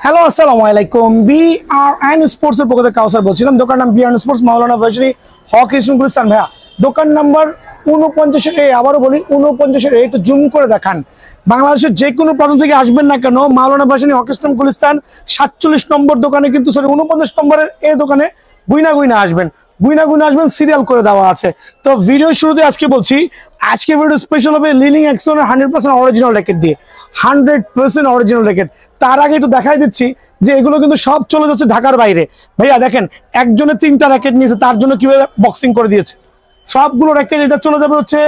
Hello আসসালামু আলাইকুম। BRN sports এর পক্ষ থেকে কাউসার বলছিলাম। দোকান নাম বিআরএন স্পোর্টস, মাওলানা ভার্সিটি, হক ইসলাম গুলিস্তান। ভাইয়া দোকান নাম্বার 49 এ, আবারও বলি 49 এ, একটু জুম করে দেখান। বাংলাদেশের যে কোনো প্রান্ত থেকে আসবেন না কেন, মাওলানা ভার্সিটি, হক ইসলাম গুলিস্তান 47 নম্বর দোকানে, কিন্তু 49 নম্বরের এই দোকানে গুইনা আসবেন, সিরিয়াল করে দেওয়া আছে। তো ভিডিও শুরুতে আজকে বলছি, আজকে ভিডিও স্পেশাল হবে লিনিং এক্সনের 100% অরিজিনাল র্যাকেট দিয়ে, 100% অরিজিনাল র্যাকেট। তার আগে একটু দেখাই দিচ্ছি যে এগুলো কিন্তু সব চলে যাচ্ছে ঢাকার বাইরে। ভাইয়া দেখেন, একজনে 3টা র্যাকেট নিয়েছে, তার জন্য কিভাবে বক্সিং করে দিয়েছে। সবগুলো র্যাকেট এটা চলে যাবে হচ্ছে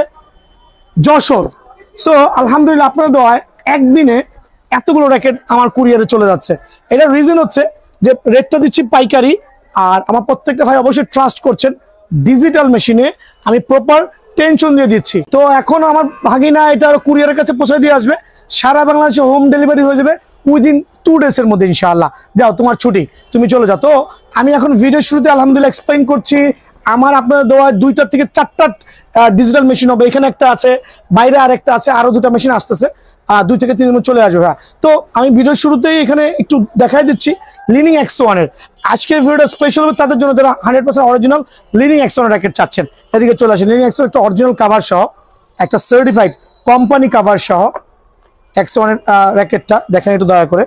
যশোর। সো আলহামদুলিল্লাহ, আপনার দোয়ায় একদিনে এতগুলো র্যাকেট আমার কুরিয়ারে চলে যাচ্ছে। এটার রিজন হচ্ছে যে রেটটা দিচ্ছি পাইকারি, আর আমার প্রত্যেকটা ভাই অবশ্যই ট্রাস্ট করছেন ডিজিটাল মেশিনে, আমি প্রপার টেনশন দিয়ে দিচ্ছি। তো এখন আমার ভাগিনা এটা কুরিয়ারের কাছে পৌঁছে দিয়ে আসবে, সারা বাংলাদেশে হোম ডেলিভারি হয়ে যাবে উইদিন 2 ডেজের মধ্যে ইনশাআল্লাহ। যাও, তোমার ছুটি, তুমি চলে যাও। তো আমি এখন ভিডিও শুরুতে আলহামদুলিল্লাহ এক্সপ্লেইন করছি, আমার আপনার দেওয়া 2টা থেকে 4টা ডিজিটাল মেশিন হবে। এখানে একটা আছে, বাইরে আরেকটা আছে, আরো 2টা মেশিন আসতেছে, 2 থেকে 3 দিন চলে আসবে। তো আমি ভিডিও শুরুতেই এখানে একটু দেখাই দিচ্ছি লিনিং X1 এর। আজকের ভিডিওটা স্পেশাল হবে তাদের জন্য যারা 100% অরিজিনাল লিনিং X1 এর র্যাকেট চাচ্ছেন। এদিকে চলে আসেন। লিনিং X1 একটা অরিজিনাল কাভার সহ, একটা সার্টিফাইড কোম্পানি কাভার সহ X1 এর র্যাকেটটা দেখেন একটু দয়া করে।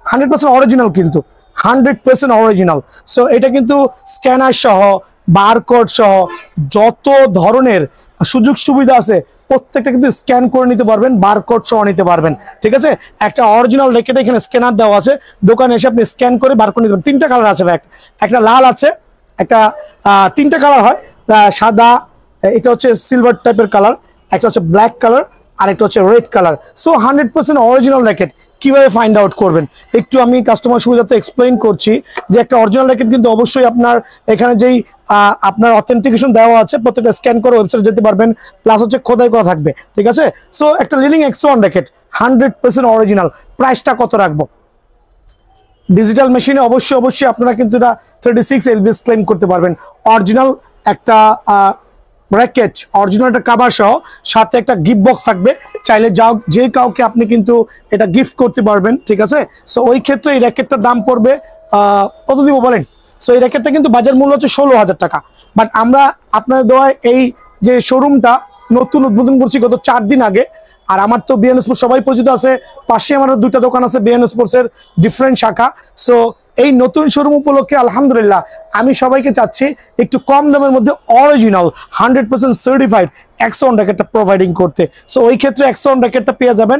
100% অরিজিনাল, কিন্তু 100% অরিজিনাল। সো এটা কিন্তু স্ক্যানার সহ, বারকোড সহ যত ধরনের সুযোগ সুবিধা আছে প্রত্যেকটা কিন্তু স্ক্যান করে নিতে পারবেন, বারকোড সহ নিতে পারবেন। ঠিক আছে, একটা অরিজিনাল র্যাকেটে এখানে স্ক্যানার দেওয়া আছে, দোকানে এসে আপনি স্ক্যান করে বারকোড নিতে পারবেন। 3টা কালার আছে ভাই, একটা লাল আছে, একটা 3টা কালার হয়, সাদা, এটা হচ্ছে সিলভার টাইপের কালার, একটা হচ্ছে ব্ল্যাক কালার, আর একটা হচ্ছে red colour. So 100% original racket কিভাবে ফাইন্ড আউট করবেন একটু আমি কাস্টমার সুবিধাতে এক্সপ্লেইন করছি। যে একটা অরিজিনাল র্যাকেট কিন্তু অবশ্যই আপনার এখানে যেই আপনার অথেন্টিকেশন দেওয়া আছে প্রত্যেকটা স্ক্যান করে ওয়েবসাইটে যেতে পারবেন, প্লাস হচ্ছে খোদাই করা থাকবে। ঠিক আছে, সো একটা লিনিং X1 র্যাকেট 100% অরিজিনাল। প্রাইসটা কত রাখবো? ডিজিটাল মেশিনে অবশ্যই আপনারা কিন্তু এটা 36 LBS ক্লেম করতে পারবেন। অরিজিনাল একটা র্যাকেট, অরিজিনাল একটা কাভার সহ, সাথে একটা গিফট বক্স থাকবে, চাইলে যাও যে কাউকে আপনি কিন্তু এটা গিফট করতে পারবেন। ঠিক আছে, সো ওই ক্ষেত্রে এই র্যাকেটটার দাম পড়বে কত দিব বলেন? সো এই র্যাকেটটা কিন্তু বাজার মূল্য হচ্ছে 16,000 টাকা, বাট আমরা আপনাদের দোয়ায় এই যে শোরুমটা নতুন উদ্বোধন করছি গত 4 দিন আগে। আর আমার তো বিএন স্পোর্টস সবাই পরিচিত আছে, পাশে আমার 2টা দোকান আছে বিএন স্পোর্টস এর ডিফারেন্ট শাখা। সো এই নতুন শোরুম উপলক্ষে আলহামদুলিল্লাহ আমি সবাইকে চাচ্ছি একটু কম দামের মধ্যে অরিজিনাল 100% সার্টিফাইড X1 র্যাকেটটা প্রোভাইডিং করতে। সো ওই ক্ষেত্রে X1 র্যাকেটটা পেয়ে যাবেন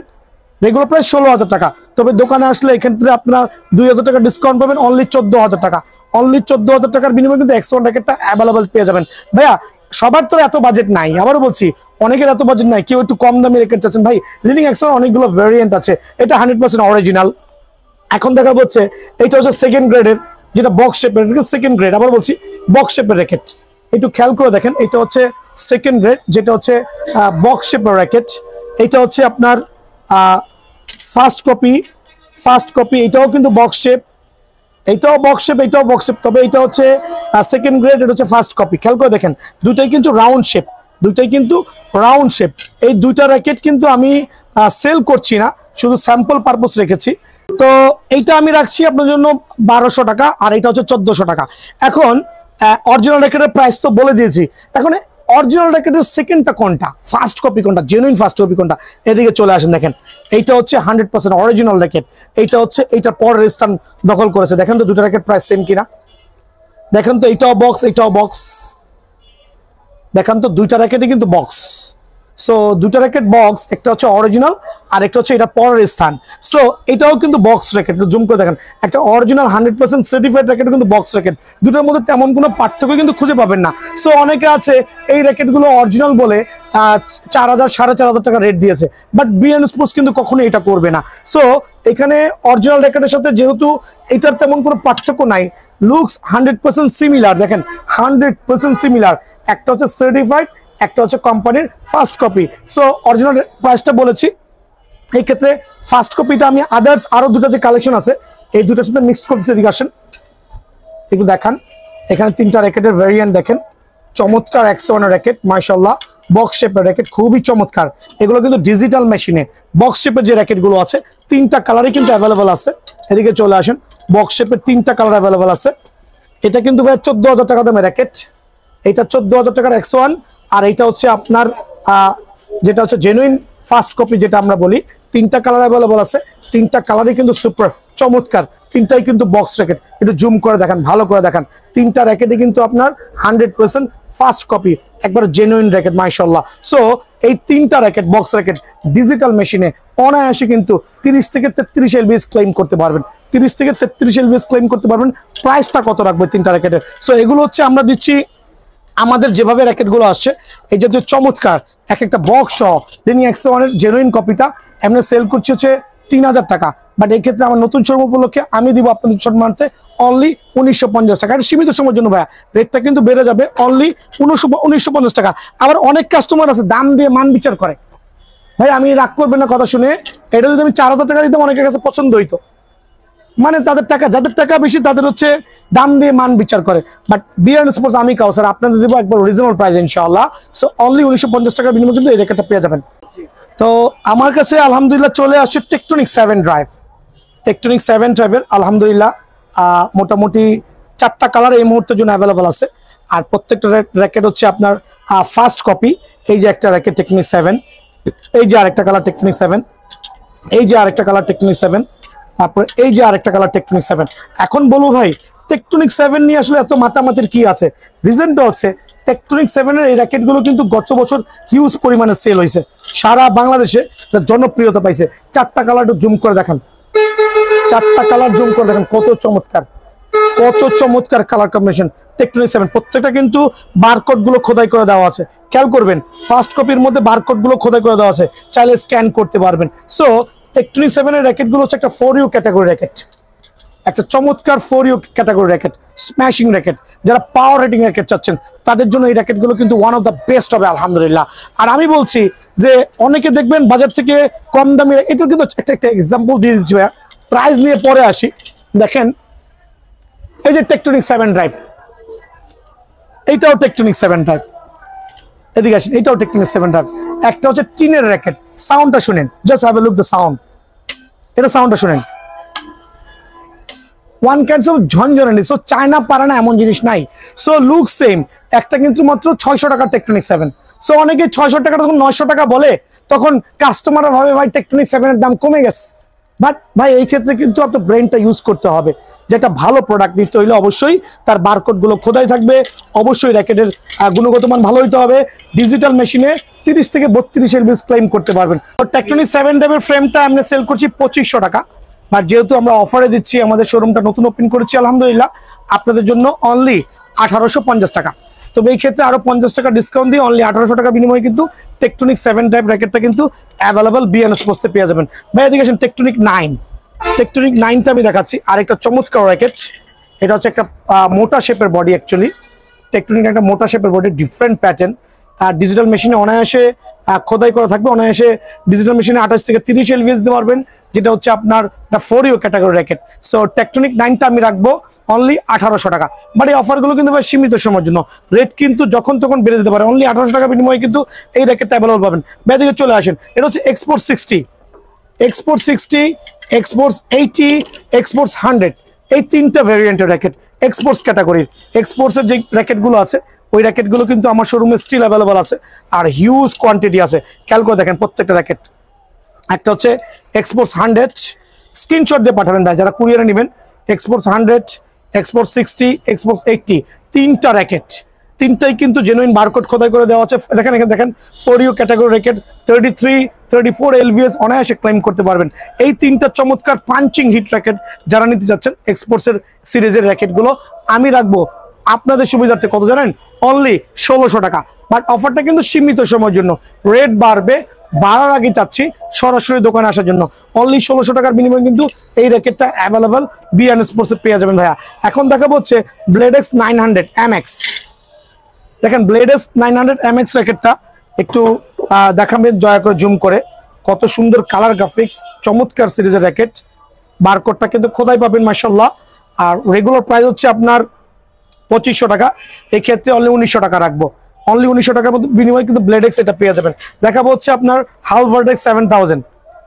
রেগুলার প্রাইস 16,000 টাকা, তবে দোকানে আসলে এক্ষেত্রে আপনারা 2,000 টাকা ডিসকাউন্ট পাবেন, অনলি 14,000 টাকা। অনলি 14,000 টাকার বিনিময়ে কিন্তু X1 র্যাকেটটা অ্যাভেলেবল পেয়ে যাবেন। ভাইয়া সবার তো এত বাজেট নাই, আবারও বলছি অনেকের এত বাজেট নাই, কেউ একটু কম দামে র্যাকেট চাচ্ছেন। ভাই লিনিং X1 অনেকগুলো ভ্যারিয়েন্ট আছে, এটা 100% অরিজিনাল। এখন দেখা হচ্ছে এইটা হচ্ছে সেকেন্ড গ্রেডের, যেটা বক্স শেপের, সেকেন্ড গ্রেড, আবার বলছি বক্স শেপের র্যাকেট। একটু খেয়াল করে দেখেন, এটা হচ্ছে সেকেন্ড গ্রেড, যেটা হচ্ছে বক্স শেপের র্যাকেট। এটা হচ্ছে আপনার ফার্স্ট কপি, এটাও কিন্তু বক্স শেপ, এইটাও বক্স শেপ, এইটাও বক্স শেপ, তবে এটা হচ্ছে সেকেন্ড গ্রেড, এটা হচ্ছে ফার্স্ট কপি। খেয়াল করে দেখেন, দুটাই কিন্তু রাউন্ড শেপ, এই 2টা র্যাকেট কিন্তু আমি সেল করছি না, শুধু স্যাম্পল পারপোজ রেখেছি। তো এইটা আমি রাখছি আপনার জন্য 1200 টাকা, আর এটা হচ্ছে 1400 টাকা। এখন অরিজিনাল র্যাকেটের প্রাইস তো বলে দিয়েছি, এখন অরিজিনাল র্যাকেটের সেকেন্ডটা কোনটা, ফার্স্ট কপি কোনটা, জেনুইন ফার্স্ট কপি কোনটা, এদিকে চলে আসেন। দেখেন এইটা হচ্ছে 100% অরিজিনাল র্যাকেট, এইটা হচ্ছে এইটা পরের স্থান দখল করেছে। দেখেন তো 2টা র্যাকেট প্রাইস সেম কিনা, দেখেন তো এইটাও বক্স, এইটাও বক্স, দেখেন তো 2টা র্যাকেটই কিন্তু বক্স। সো 2টা র্যাকেট বক্স, একটা হচ্ছে অরিজিনাল আর একটা হচ্ছে এটা পরের স্থান। সো এটাও কিন্তু বক্স র্যাকেট, জুম করে দেখেন, একটা অরিজিনাল 100% সার্টিফাইড র্যাকেট কিন্তু বক্স র্যাকেট, দুটোর মধ্যে তেমন কোনো পার্থক্য কিন্তু খুঁজে পাবেন না। সো অনেকে আছে এই র্যাকেটগুলো অরিজিনাল বলে 4,000 4,500 টাকা রেট দিয়েছে, বাট বিএন স্পোর্টস কিন্তু কখনোই এটা করবে না। সো এখানে অরিজিনাল র্যাকেটের সাথে যেহেতু এটার তেমন কোনো পার্থক্য নাই, লুকস 100% সিমিলার, দেখেন 100% সিমিলার, একটা হচ্ছে সার্টিফাইড, একটা হচ্ছে কোম্পানির ফার্স্ট কপি। সো অরিজিনাল প্রাইসটা বলেছি, এই ক্ষেত্রে ফার্স্ট কপিটা আমি আদার্স আরো 2টা যে কালেকশন আছে এই 2টার সাথে মিক্সড করতেছি। এদিকে আসেন, একটু দেখান, এখানে 3টা র্যাকেটের ভ্যারিয়েন্ট দেখেন, চমৎকার X1 র্যাকেট, মাশাআল্লাহ বক্স শেপের র্যাকেট, খুবই চমৎকার। এগুলো কিন্তু ডিজিটাল মেশিনে বক্স শেপের যে র্যাকেটগুলো আছে 3টা কালারই কিন্তু অ্যাভেলেবল আছে। এদিকে চলে আসেন, বক্স শেপের 3টা কালার অ্যাভেলেবল আছে। এটা কিন্তু ভাই 14,000 টাকা দামের র্যাকেট। এটা 14,000 টাকার X1, আর এইটা হচ্ছে আপনার যেটা হচ্ছে জেনুইন ফার্স্ট কপি যেটা আমরা বলি। 3টা কালার অ্যাভেলেবল আছে, 3টা কালারই কিন্তু সুপার চমৎকার, 3টাই কিন্তু বক্স র্যাকেট। একটু জুম করে দেখান, ভালো করে দেখান। 3টা র্যাকেটই কিন্তু আপনার 100% ফার্স্ট কপি, একবার জেনুইন র্যাকেট মাশাআল্লাহ। সো এই 3টা র্যাকেট বক্স র্যাকেট ডিজিটাল মেশিনে অনায়াসে কিন্তু 30 থেকে 33 এলবিএস ক্লেম করতে পারবেন, 30 থেকে 33 এলবিএস ক্লেম করতে পারবেন। প্রাইসটা কত রাখবে 3টা র্যাকেটের? সো এগুলো হচ্ছে আমরা দিচ্ছি আমাদের যেভাবে র্যাকেটগুলো আসছে, এই জাতীয় চমৎকার এক একটা বক্স সহ লিনি X1 এর জেনুইন কপিটা আমরা সেল করছি হচ্ছে 3,000 টাকা। বাট এই ক্ষেত্রে আমার নতুন শোরুম উপলক্ষে আমি দিব আপনাদের সম্মানার্থে অনলি 1950 টাকা। এটা সীমিত সময়ের জন্য ভাইয়া, রেটটা কিন্তু বেড়ে যাবে অনলি 1950 টাকা। আবার অনেক কাস্টমার আছে দাম দিয়ে মান বিচার করে। ভাই আমি রাগ করবেন না কথা শুনে, এটা যদি আমি 4,000 টাকা দিতাম অনেকের কাছে পছন্দ হইতো। মানে তাদের টাকা, যাদের টাকা বেশি তাদের হচ্ছে দাম দিয়ে মান বিচার করে। বাট বিআর স্পোর্টস আমি কাউসার আপনাদের দেবো একবার রিজনেবল প্রাইস ইনশাআল্লাহ। সো অনলি 1950 টাকার বিনিময়ে কিন্তু এই র্যাকেটটা পেয়ে যাবেন। তো আমার কাছে আলহামদুলিল্লাহ চলে আসছে টেকটনিক 7 ড্রাইভ। টেকটনিক 7 ড্রাইভের আলহামদুলিল্লাহ মোটামুটি 4টা কালার এই মুহূর্তের জন্য অ্যাভেলেবল আছে। আর প্রত্যেকটা র্যাকেট হচ্ছে আপনার ফার্স্ট কপি। এই যে একটা র্যাকেট টেকটনিক 7, এই যে আরেকটা কালার টেকটনিক 7, এই যে আরেকটা কালার টেকটনিক 7, তারপর এই যে আরেকটা কালার টেকটনিক 7। এখন বলবো ভাই টেকটনিক 7 নিয়ে আসলে এত মাতামাতির কি আছে? রিজনটা হচ্ছে টেকটনিক 7 এর এই র্যাকেটগুলো কিন্তু গত বছর হিউজ পরিমাণে সেল হয়েছে, সারা বাংলাদেশে জনপ্রিয়তা পাইছে। 4টা কালার জুম করে দেখান, 4টা কালার জুম করে দেখেন, কত চমৎকার, কত চমৎকার কালার কম্বিনেশন। টেকটনিক 7 প্রত্যেকটা কিন্তু বারকোড গুলো খোদাই করে দেওয়া আছে, খেয়াল করবেন। ফার্স্ট কপির মধ্যে বারকোড গুলো খোদাই করে দেওয়া আছে, চাইলে স্ক্যান করতে পারবেন। সো টেকটনিক 7 এর র্যাকেট গুলো হচ্ছে একটা 4U ক্যাটাগরি র্যাকেট, একটা চমৎকার 4U category racket, smashing racket. যারা পাওয়ার রেটিং র্যাকেট চাচ্ছেন তাদের জন্য এই র্যাকেট গুলো কিন্তু ওয়ান অফ দ্য বেস্ট হবে আলহামদুলিল্লাহ। আর আমি বলছি যে অনেকে দেখবেন বাজার থেকে কম দামি, এটা কিন্তু একটা এক্সাম্পল দিয়ে দিচ্ছি ভাইয়া, প্রাইস নিয়ে পরে আসি। দেখেন এই যে টেকটনিক 7 ড্রাইভ, এইটাও টেকটনিক 7 ড্রাইভ। এদিকে আসেন, এইটাও টেকটনিক 7 ড্রাইভ। একটা হচ্ছে টিনের র্যাকেট, সাউন্ডটা শুনেন, just have a look the sound. এটা সাউন্ডটা শুনেন, ওয়ান কাইন্ডস অফ ঝনঝনানি। সো চায়না পারানা এমন জিনিস নাই। সো লুক সেম, একটা কিন্তু মাত্র 600 টাকার টেকটনিক 7। সো অনেকে 600 টাকা যখন 900 টাকা বলে তখন কাস্টমাররা ভাবে ভাই টেকটনিক 7 এর দাম কমে গেছে। বাট ভাই এই ক্ষেত্রে কিন্তু আপনার ব্রেনটা ইউজ করতে হবে। যেটা ভালো প্রোডাক্ট নিতে হইলে অবশ্যই তার বারকোড গুলো খোদাই থাকবে, অবশ্যই র্যাকেটের গুণগত মান ভালো হইতে হবে। ডিজিটাল মেশিনে 30 থেকে 32 এলবিএস ক্লেম করতে পারবেন। টেকটনিক 7 ড্রাইভের ফ্রেমটা আমরা সেল করছি 2500 টাকা। বাট যেহেতু আমরা অফারে দিচ্ছি, আমাদের শোরুমটা নতুন ওপেন করেছি আলহামদুলিল্লাহ, আপনাদের জন্য অনলি 1850 টাকা। তবে এই ক্ষেত্রে আরো 50 টাকা ডিসকাউন্ট দিয়ে অনলি 1800 টাকা বিনিময়ে কিন্তু টেকটনিক 7 ড্রাইভ র্যাকেটটা কিন্তু অ্যাভেলেবল বিএন স্পোর্টসে পেয়ে যাবেন। ভাই এদিকে আসেন, টেকটনিক 9, টেকটনিক 9টা আমি দেখাচ্ছি। আরেকটা চমৎকার র্যাকেট, এটা হচ্ছে একটা মোটা শেপের বডি। অ্যাকচুয়ালি টেকটনিক একটা মোটা শেপের বডি, ডিফারেন্ট প্যাটার্ন। আর ডিজিটাল মেশিনে অনায়াসে খোদাই করা থাকবে, অনায়াসে ডিজিটাল মেশিনে 28 থেকে 30 এলবিএস দিতে পারবেন, যেটা হচ্ছে আপনার 4U category racket. So Tectonic 9টা আমি রাখবো অনলি 1800 টাকা। বাট এই অফারগুলো কিন্তু ভাই সীমিত সময়ের জন্য, রেট কিন্তু যখন তখন বেড়ে যেতে পারে। অনলি 1800 টাকা বিনিময়ে কিন্তু এই র্যাকেটটা অ্যাভেলেবল পাবেন। ব্যাদিকে চলে আসেন, এটা হচ্ছে এক্সপোর্ট 60, এক্সপোর্ট 60, এক্সপোর্টস 80, এক্সপোর্টস 100। এই 3টা ভেরিয়েন্টের র্যাকেট এক্সপোর্টস ক্যাটাগরির। এক্সপোর্টসের যে র্যাকেটগুলো আছে ওই র্যাকেটগুলো কিন্তু আমার শোরুমে স্টিল অ্যাভেলেবল আছে, আর হিউজ কোয়ান্টিটি আছে। খেয়াল করে দেখেন প্রত্যেকটা র্যাকেট। একটা হচ্ছে এক্সপোর্টস 100, স্ক্রিনশট দিয়ে পাঠাবেন ভাই যারা কুরিয়ারে নেবেন। এক্সপোর্টস 100, এক্সপোর্টস 60, এক্সপোর্টস 80, 3টা র্যাকেট, 3টাই কিন্তু জেনুইন বারকোড খোদাই করে দেওয়া আছে। দেখেন এখানে দেখেন 4U ক্যাটাগরি র্যাকেট, 33, 34 এলবিএস অনায়াসে ক্লেম করতে পারবেন। এই 3টা চমৎকার পাঞ্চিং হিট র্যাকেট যারা নিতে যাচ্ছেন এক্সপোর্টসের সিরিজের র্যাকেটগুলো আমি রাখবো আপনাদের সুবিধার্থে কত জানেন? অনলি 1600 টাকা। বাট অফারটা কিন্তু সীমিত সময়ের জন্য, রেট বাড়বে, বাড়ার আগে চাচ্ছি সরাসরি দোকানে আসার জন্য। অনলি 1600 টাকার বিনিময়ে কিন্তু এই র্যাকেটটা অ্যাভেলেবল বিএন স্পোর্টসে পেয়ে যাবেন ভাইয়া। এখন দেখাবো হচ্ছে ব্লেডেক্স 900 MX। দেখেন ব্লেডেক্স 900 MX র্যাকেটটা একটু দেখাবেন দয়া করে জুম করে, কত সুন্দর কালার গ্রাফিক্স, চমৎকার সিরিজের র্যাকেট। বারকোডটা কিন্তু খোদাই পাবেন মাশাআল্লাহ। আর রেগুলার প্রাইস হচ্ছে আপনার 2500 টাকা, এই ক্ষেত্রে অনলি 1900 টাকা রাখবো। অনলি 1900 টাকার মধ্যে বিনিময়ে কিন্তু ব্লেডেক্স এটা পেয়ে যাবেন। দেখাবো হচ্ছে আপনার হালভার্টেক্স 7000,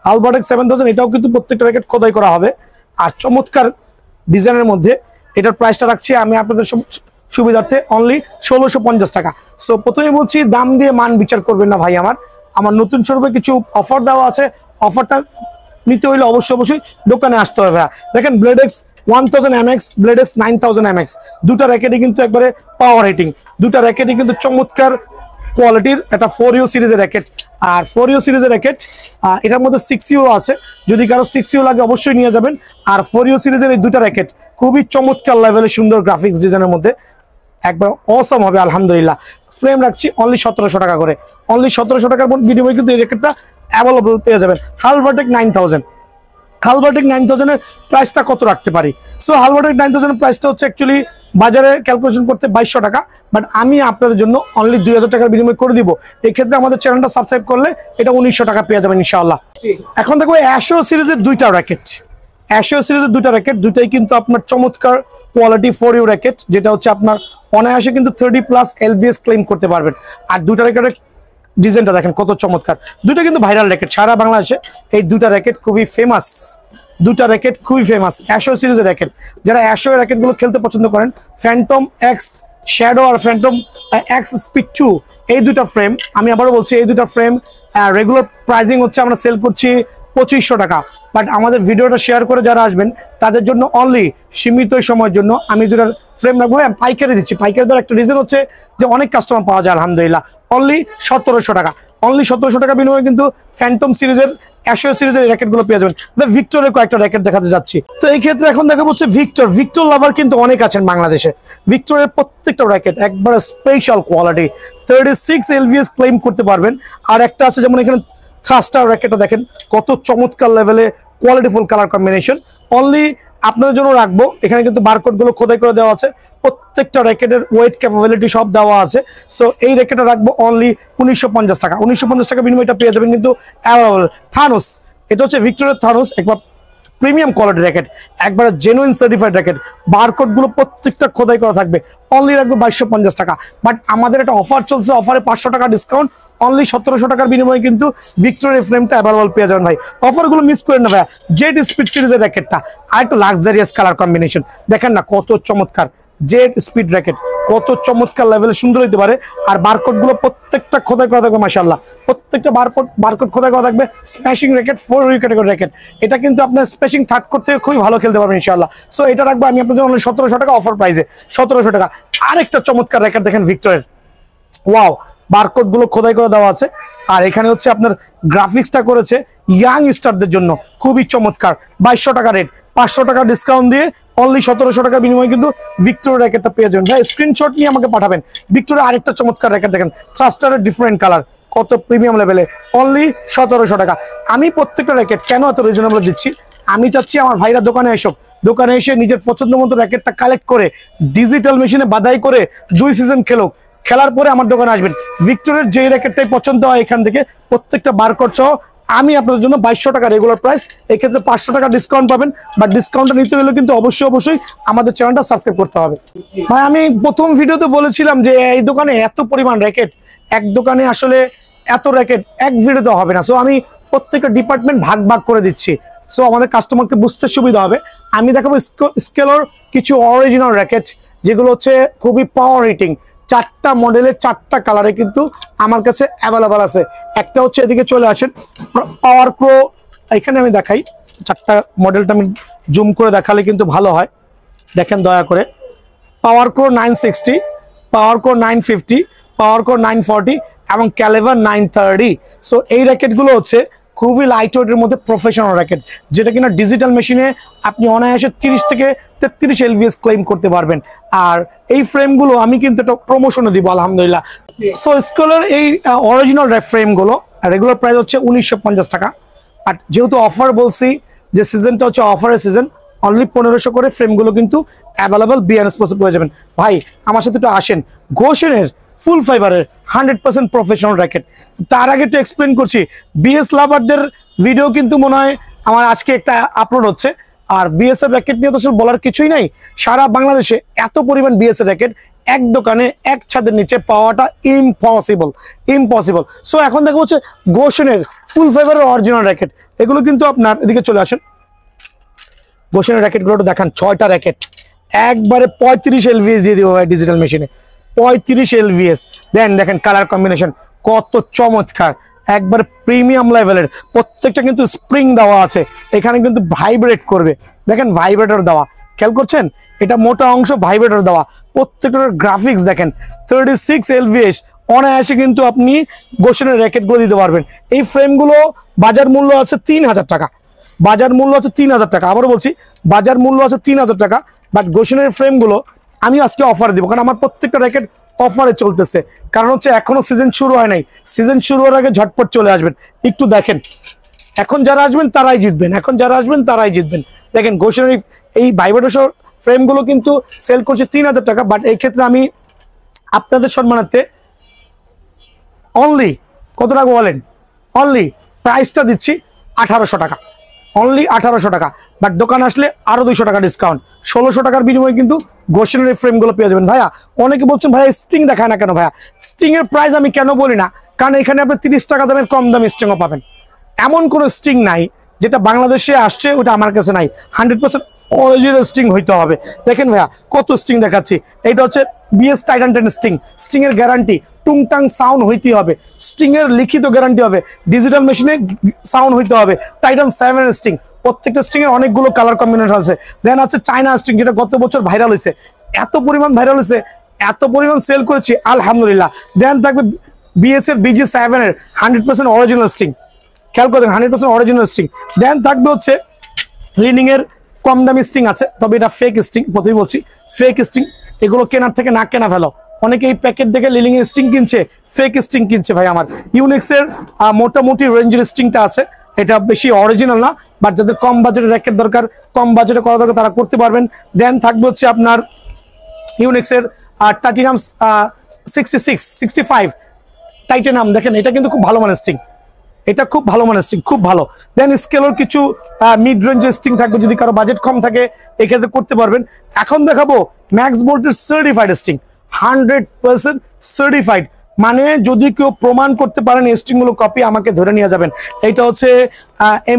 হালভার্টেক্স 7000, এটাও কিন্তু প্রত্যেকটা র্যাকেট খোদাই করা হবে আর চমৎকার ডিজাইনের মধ্যে। এটার প্রাইসটা রাখছি আমি আপনাদের সুবিধার্থে অনলি 1650 টাকা। সো প্রথমে বলছি দাম দিয়ে মান বিচার করবেন না ভাই, আমার নতুন স্বরূপে কিছু অফার দেওয়া আছে, অফারটা নিতে হইলে অবশ্যই দোকানে আসতে হবে। দেখেন ব্লেডেক্স 1000 mx, ব্লেডেক্স 9000 mx, দুটা র্যাকেটই কিন্তু একবারে পাওয়ার হিটিং, দুটা র্যাকেটই কিন্তু চমৎকার কোয়ালিটির। এটা 4U সিরিজের র্যাকেট, আর 4U সিরিজের র্যাকেট এটার মধ্যে 6U আছে, যদি কারো 6U লাগে অবশ্যই নিয়ে যাবেন। আর 4U সিরিজের এই দুটা র্যাকেট খুবই চমৎকার লেভেলের সুন্দর গ্রাফিক্স ডিজাইনের মধ্যে, একবার অসম হবে আলহামদুলিল্লাহ। ফ্রেম রাখছি অনলি 1700 টাকা করে, অনলি 1700 টাকার বিনিময়ে কিন্তু এই র্যাকেটটা অ্যাভেলেবল পেয়ে যাবেন। হালভার্টেক 9000, হালভার্টেক 9000 এর প্রাইসটা কত রাখতে পারি? সো হালভার্টেক 9000 এর প্রাইসটা হচ্ছে অ্যাকচুয়ালি বাজারে ক্যালকুলেশন করতে 2200 টাকা, বাট আমি আপনাদের জন্য অনলি 2000 টাকার বিনিময়ে করে দিব। এই ক্ষেত্রে আমাদের চ্যানেলটা সাবস্ক্রাইব করলে এটা 1900 টাকা পেয়ে যাবেন ইনশাআল্লাহ। এখন দেখো অ্যাশো সিরিজের দুইটা র্যাকেট, অ্যাশো সিরিজের দুইটা র্যাকেট, দুইটাই কিন্তু আপনার চমৎকার কোয়ালিটি 4U র্যাকেট, যেটা হচ্ছে আপনার অনায়াসে কিন্তু 30+ LBS ক্লেম করতে পারবেন। আর দুইটা র্যাকেটের ডিজাইনটা দেখেন কত চমৎকার, দুইটা কিন্তু ভাইরাল র্যাকেট সারা বাংলাদেশে। এই দুইটা র্যাকেট খুবই ফেমাস, দুটা র্যাকেট খুবই ফেমাস অ্যাশো সিরিজের র্যাকেট। যারা অ্যাশো র্যাকেটগুলো খেলতে পছন্দ করেন, ফ্যান্টম এক্স শ্যাডো আর ফ্যান্টম এক্স স্পিড 2, এই দুটা ফ্রেম, আমি আবারও বলছি এই দুটা ফ্রেম রেগুলার প্রাইসিং হচ্ছে আমরা সেল করছি 2500 টাকা, বাট আমাদের ভিডিওটা শেয়ার করে যারা আসবেন তাদের জন্য অনলি সীমিত সময়ের জন্য আমি দুটার ফ্রেম রাখবো, পাইকারি দিচ্ছি। পাইকারি দেওয়ার একটা রিজন হচ্ছে যে অনেক কাস্টমার পাওয়া যায় আলহামদুলিল্লাহ। অনলি 1700 টাকা, অনলি 1700 টাকা বিনিময়ে কিন্তু ফ্যান্টম সিরিজের অ্যাশো সিরিজের র্যাকেটগুলো পেয়ে যাবেন। ভিক্টরের কয়েকটা র্যাকেট দেখাতে যাচ্ছি। তো এই ক্ষেত্রে এখন দেখা হচ্ছে ভিক্টর লাভার কিন্তু অনেক আছেন বাংলাদেশে। ভিক্টরের প্রত্যেকটা র্যাকেট একবারে স্পেশাল কোয়ালিটি, 36 LVS ক্লেম করতে পারবেন। আর একটা আছে যেমন এখানে থ্রাস্টার র্যাকেটটা দেখেন কত চমৎকার লেভেলে কোয়ালিটিফুল কালার কম্বিনেশন, অনলি আপনাদের জন্য রাখবো। এখানে কিন্তু বারকোড গুলো খোদাই করে দেওয়া আছে, প্রত্যেকটা র্যাকেটের ওয়েট ক্যাপাবিলিটি সব দেওয়া আছে। সো এই র্যাকেটটা রাখবো অনলি 1950 টাকা, 1950 টাকা বিনিময়টা পেয়ে যাবেন কিন্তু অ্যাভেলেবল। থানোস, এটা হচ্ছে ভিক্টরের থানোস, একবার প্রিমিয়াম কোয়ালিটি র্যাকেট, একবারে জেনুইন সার্টিফাইড র্যাকেট, বারকোড গুলো প্রত্যেকটা খোদাই করা থাকবে, অনলি রাখবো 2250 টাকা। বাট আমাদের একটা অফার চলছে, অফারে 500 টাকা ডিসকাউন্ট, অনলি 1700 টাকার বিনিময়ে কিন্তু ভিক্টরের ফ্রেমটা অ্যাভেলেবল পেয়ে যাবেন ভাই। অফারগুলো মিস করেন না ভাইয়া। জেড স্পিড সিরিজের র্যাকেটটা আর একটা লাক্সারিয়াস কালার কম্বিনেশন, দেখেন না কত চমৎকার। জেড স্পিড র্যাকেট কত চমৎকার লেভেলে সুন্দর হইতে পারে। আর বারকোড গুলো প্রত্যেকটা খোদাই করা থাকবে মাশাআল্লাহ, প্রত্যেকটা বারকোড খোদাই করা থাকবে। Smashing racket, 4U category racket, এটা কিন্তু আপনার স্ম্যাশিং থার্ড কোড থেকে খুবই ভালো খেলতে পারবেন ইনশাআল্লাহ। সো এটা রাখবো আমি আপনার জন্য 1700 টাকা অফার প্রাইসে, 1700 টাকা। আরেকটা চমৎকার র্যাকেট দেখেন ভিক্টরের, ওয়াও, বারকোড গুলো খোদাই করে দেওয়া আছে। আর এখানে হচ্ছে আপনার গ্রাফিক্সটা করেছে ইয়াং স্টারদের জন্য, খুবই চমৎকার। 2200 টাকা রেট, 500 টাকা ডিসকাউন্ট দিয়ে অনলি 1700 টাকার বিনিময়ে কিন্তু ভিক্টরের র্যাকেটটা পেয়ে যাবেন ভাই। স্ক্রিনশট নিয়ে আমাকে পাঠাবেন। ভিক্টরের আরেকটা চমৎকার র্যাকেট দেখেন, থ্রাস্টারের ডিফারেন্ট কালার, কত প্রিমিয়াম লেভেলে, অনলি 1700 টাকা। আমি প্রত্যেকটা র্যাকেট কেন এত রিজনেবল দিচ্ছি, আমি চাচ্ছি আমার ভাইরা দোকানে এসে নিজের পছন্দ মতো র্যাকেটটা কালেক্ট করে ডিজিটাল মেশিনে বাদাই করে 2 সিজন খেলার পরে আমার দোকানে আসবেন। ভিক্টরের যে র্যাকেটটাই পছন্দ হয় এখান থেকে প্রত্যেকটা বারকোড সহ আমি আপনাদের জন্য 2200 টাকা রেগুলার প্রাইস, এই ক্ষেত্রে 500 টাকা ডিসকাউন্ট পাবেন। বাট ডিসকাউন্টটা নিতে হলে কিন্তু অবশ্যই আমাদের চ্যানেলটা সাবস্ক্রাইব করতে হবে ভাই। আমি প্রথম ভিডিওতে বলেছিলাম যে এই দোকানে এত পরিমাণ র্যাকেট, এক দোকানে আসলে এত র্যাকেট এক ভিডিওতে হবে না। সো আমি প্রত্যেকটা ডিপার্টমেন্ট ভাগ করে দিচ্ছি, সো আমাদের কাস্টমারকে বুঝতে সুবিধা হবে। আমি দেখাবো স্কেলর কিছু অরিজিনাল র্যাকেট, যেগুলো হচ্ছে খুবই পাওয়ার হিটিং, 4টা মডেলের 4টা কালারে কিন্তু আমার কাছে অ্যাভেলেবল আছে। একটা হচ্ছে এদিকে চলে আসেন, পাওয়ার প্রো, এখানে আমি দেখাই 4টা মডেলটা, আমি জুম করে দেখালে কিন্তু ভালো হয়। দেখেন দয়া করে, পাওয়ার প্রো 960, পাওয়ার প্রো 950, পাওয়ার প্রো 940 এবং ক্যালিভার 930। সো এই র্যাকেটগুলো হচ্ছে খুবই লাইট ওয়েটের মধ্যে প্রফেশনাল র্যাকেট, যেটা কিনা ডিজিটাল মেশিনে আপনি অনায়াসে 30 থেকে 33 LVS ক্লেম করতে পারবেন। আর এই ফ্রেমগুলো আমি কিন্তু একটা প্রমোশনে দিব আলহামদুলিল্লাহ। সো স্কেলের এই অরিজিনাল ফ্রেমগুলো রেগুলার প্রাইস হচ্ছে 1950 টাকা। আর যেহেতু অফার বলছি যে সিজনটা হচ্ছে অফারের সিজন, অনলি 1500 করে ফ্রেমগুলো কিন্তু অ্যাভেলেবল বিএন স্পোর্টসে পেয়ে যাবেন ভাই। আমার সাথে একটু আসেন, ঘোষেনের ফুল ফাইবারের 100% প্রফেশনাল র্যাকেট। তার আগে একটু এক্সপ্লেন করছি, বিএস লাভারদের ভিডিও কিন্তু মনে হয় আমার আজকে একটা আপলোড হচ্ছে, আর বিএস এর র্যাকেট নিয়ে তো আসলে বলার কিছুই নাই, সারা বাংলাদেশে এত পরিমাণ বিএস এর র্যাকেট এক দোকানে এক ছাদের নিচে পাওয়াটা ইম্পসিবল। সো এখন দেখা হচ্ছে গোশনের ফুল ফাইবারের অরিজিনাল র্যাকেট, এগুলো কিন্তু আপনার এদিকে চলে আসেন, গোশনের র্যাকেটগুলো দেখান, 6টা র্যাকেট একবারে 35 LVS দিয়ে দিব ভাই ডিজিটাল মেশিনে, 35 LVS। দেন দেখেন কালার কম্বিনেশন কত চমৎকার, একবার প্রিমিয়াম লেভেলের, প্রত্যেকটা কিন্তু স্প্রিং দেওয়া আছে, এখানে কিন্তু ভাইব্রেট করবে, দেখেন ভাইব্রেটর দেওয়া, খেয়াল করছেন, এটা মোটা অংশ ভাইব্রেটর দেওয়া, প্রত্যেকটার গ্রাফিক্স দেখেন 36 LVS। অনায়াসে কিন্তু আপনি গোশনের র্যাকেটগুলো দিতে পারবেন। এই ফ্রেমগুলো বাজার মূল্য আছে 3000 টাকা, বাজার মূল্য আছে 3000 টাকা, আবারও বলছি বাজার মূল্য আছে 3000 টাকা, বাট গোশনের ফ্রেমগুলো আমি আজকে অফার দিব, কারণ আমার প্রত্যেকটা র্যাকেট অফারে চলতেছে, কারণ হচ্ছে এখনো সিজন শুরু হয় নাই, সিজন শুরু হওয়ার আগে ঝটপট চলে আসবেন। একটু দেখেন, এখন যারা আসবেন তারাই জিতবেন, দেখেন গোশনের এই ভাইব্রেটর ফ্রেমগুলো কিন্তু সেল করছে 3000 টাকা, বাট এই ক্ষেত্রে আমি আপনাদের সম্মানার্থে অনলি কত টাকা বলেন, অনলি প্রাইসটা দিচ্ছি 1800 টাকা, অনলি 1800 টাকা, বাট দোকান আসলে আরো 200 টাকা ডিসকাউন্ট, 1600 টাকার বিনিময়ে কিন্তু গোশনের ফ্রেমগুলো পেয়ে যাবেন। ভাইয়া অনেকে বলছেন ভাইয়া স্টিং দেখায় না কেন, ভাইয়া স্টিং এর প্রাইস আমি কেন বলি না, কারণ এখানে আপনি 30 টাকা দামের কম দামে স্টিংও পাবেন, এমন কোনো স্টিং নাই যেটা বাংলাদেশে আসছে ওটা আমার কাছে নাই, 100% অরিজিনাল স্টিং হইতে হবে। দেখেন ভাইয়া কত স্টিং দেখাচ্ছি, এটা হচ্ছে বিএস টাইটান 10 স্টিং এর গ্যারান্টি, টুংটাং সাউন্ড হইতে হবে, স্টিং এর লিখিত গ্যারান্টি হবে, ডিজিটাল মেশিনে সাউন্ড হইতে হবে, টাইটান 7 স্টিং, প্রত্যেকটা স্টিং এর অনেকগুলো কালার কম্বিনেশন আছে। দেন আছে চায়না স্টিং, যেটা গত বছর ভাইরাল হয়েছে, এত পরিমাণ ভাইরাল হয়েছে, এত পরিমাণ সেল করেছি আলহামদুলিল্লাহ। দেন থাকবে বিএস এর BG7 এর 100% অরিজিনাল স্টিং, খেয়াল করবেন 100% অরিজিনাল স্টিং। দেন থাকবে হচ্ছে লিনিং এর কম দামি স্টিং আছে, তবে এটা ফেক স্টিং, প্রথমেই বলছি ফেক স্টিং, এগুলো কেনার থেকে না কেনা ভালো, অনেকে এই প্যাকেট দেখে লিলিং এর স্টিং কিনছে, ফেক স্টিং কিনছে। ভাই আমার ইউনিক্স এর মোটামুটি রেঞ্জের স্টিংটা আছে, এটা বেশি অরিজিনাল না, বাট যাদের কম বাজেটের র্যাকেট দরকার, কম বাজেটে করা দরকার তারা করতে পারবেন। দেন থাকবে হচ্ছে আপনার ইউনিক্স এর টাইটানাম 65 টাইটানাম, দেখেন এটা কিন্তু খুব ভালো মানের স্টিং, এটা খুব ভালো মানের স্টিং, খুব ভালো। দেন স্কেলের কিছু মিড রেঞ্জের স্টিং থাকবে, যদি কারো বাজেট কম থাকে এক্ষেত্রে করতে পারবেন। এখন দেখাবো ম্যাক্স বোল্টের সার্টিফাইড স্টিং, 100% সার্টিফাইড, মানে যদি কেউ প্রমাণ করতে পারেন স্টিং গুলো কপি, আমাকে ধরে নিয়ে যাবেন। এটা হচ্ছে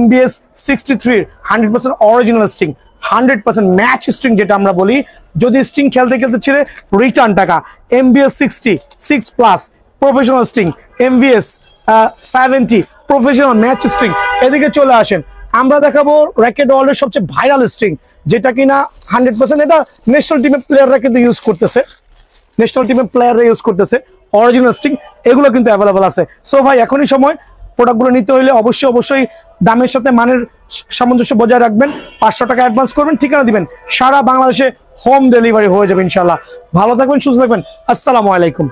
MBS 63 100% original string, 100% match string যেটা আমরা বলি, যদি স্টিং খেলতে খেলতে ছিঁড়ে রিটার্ন টাকা। MBS 66+ professional string, MVS 70 professional match string. এদিকে চলে আসেন, আমরা দেখাবো র্যাকেট ওয়ার্ল্ডের সবচেয়ে ভাইরাল স্ট্রিং, যেটা কিনা 100% এটা ন্যাশনাল টিমের প্লেয়াররা কিন্তু ইউজ করতেছে, অরিজিনাল স্ট্রিং, এগুলো কিন্তু অ্যাভেলেবল আছে। সো ভাই এখনই সময়, প্রোডাক্টগুলো নিতে হলে অবশ্যই দামের সাথে মানের সামঞ্জস্য বজায় রাখবেন, 500 টাকা অ্যাডভান্স করবেন, ঠিকানা দিবেন, সারা বাংলাদেশে হোম ডেলিভারি হয়ে যাবে ইনশাল্লাহ। ভালো থাকবেন, সুস্থ থাকবেন, আসসালামু আলাইকুম।